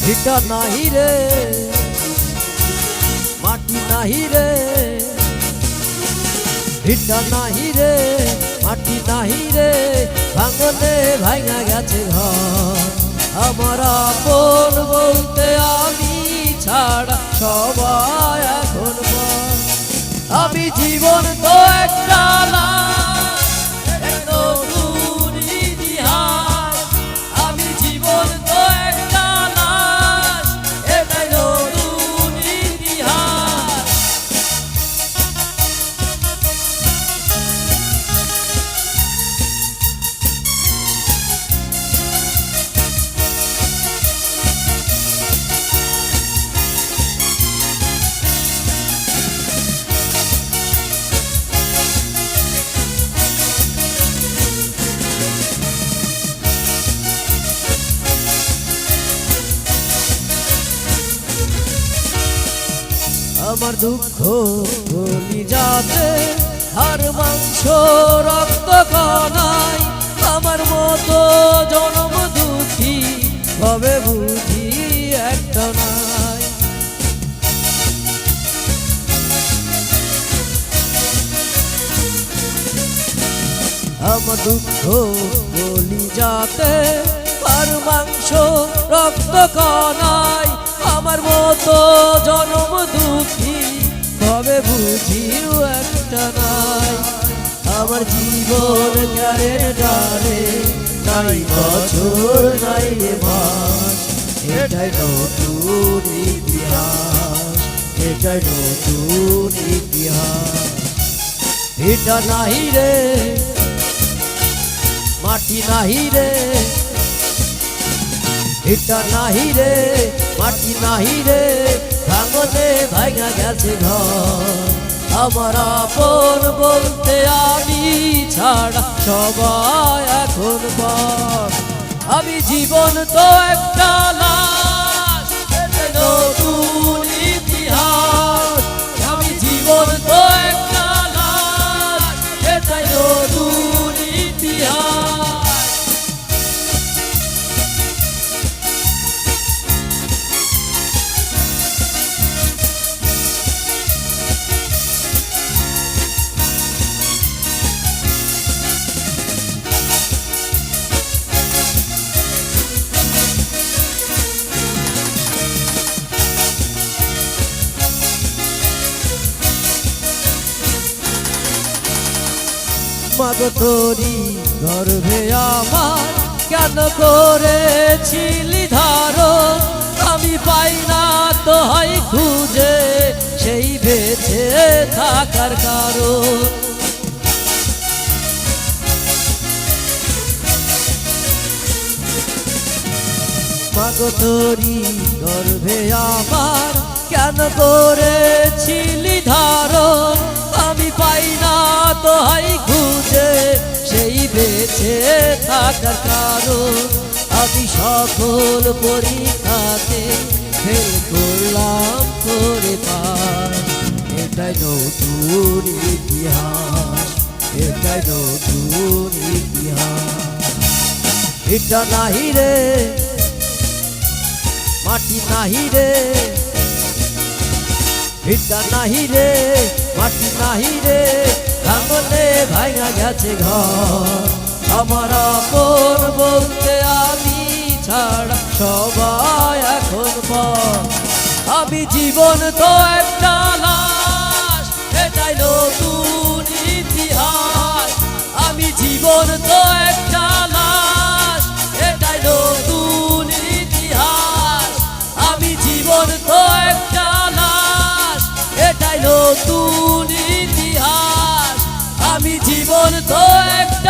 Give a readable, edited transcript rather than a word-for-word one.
ভিটা নাহি রে মাটি নাহি রে, ভিটা নাহি রে মাটি নাহি রে, ভাঙনে ভাঙা গেছে ঘর। আমার আপন বলতে আমি ছাড়া সবাই এখন পর। আমি জীবন তো একটা লাশ, নতুন ইতিহাস। আমি জীবন তো একটা লাশ, এটাই নতুন ইতিহাস। আমার দুঃখ গলি যাতে হাড় মাংস রক্ত কণাই, আমার মতো জনম দুঃখী হবে বুঝি একটা নাই। আমার দুঃখ গলি যাতে হাড় মাংস রক্ত কণাই, আমার মতো জনম দুঃখী হবে বুঝিও একটা নাই। আমার জীবন জ্ঞানের ডারে নাই বছর নাই রে মাস, এটাই নতুন ইতিহাস, এটাই নতুন ইতিহাস। ভিটা নাহি রে মাটি নাহি রে, ভিটা নাহি রে মাটি নাহি রে, ভাঙনে ভাঙা গেছে ঘর। আমার আপন বলতে আমি ছাড়া সবাই এখন পর। আমি জীবন তো একটা লাশ, এটাই নতুন ইতিহাস। আমি জীবন তো একটা লাশ, এটাই নতুন ইতিহাস। মাগো তোরি গর্ভে আমার কেন করেছিলি ধারণ, আমি পাই না তো হয় খুঁজে সেই বেঁচে থাকার কারণ। মাগো তোরি গর্ভে আমার কেন করেছিলি ধারণ, আমি পাই না তো হয় খুঁজে সেই বেঁচে থাকার কারণ। আমি সকল পরীক্ষাতে ফেল করলাম করে পার, এটাই নতুন ইতিহাস, এটাই নতুন ইতিহাস। ভিটা নাহি রে মাটি নাহি রে, ভিটা নাহি রে মাটি নাহি রে, ভাঙনে ভাঙা গেছে ঘর। আমার আপন বলতে আমি ছাড়া সবাই এখন পর। আমি জীবন তো একটা লাশ, এটাই নতুন ইতিহাস। আমি জীবন তো একটা লাশ, এটাই নতুন ইতিহাস। আমি জীবন তো একটা লাশ, এটাই নতুন ইতিহাস। আমি জীবন তো একটা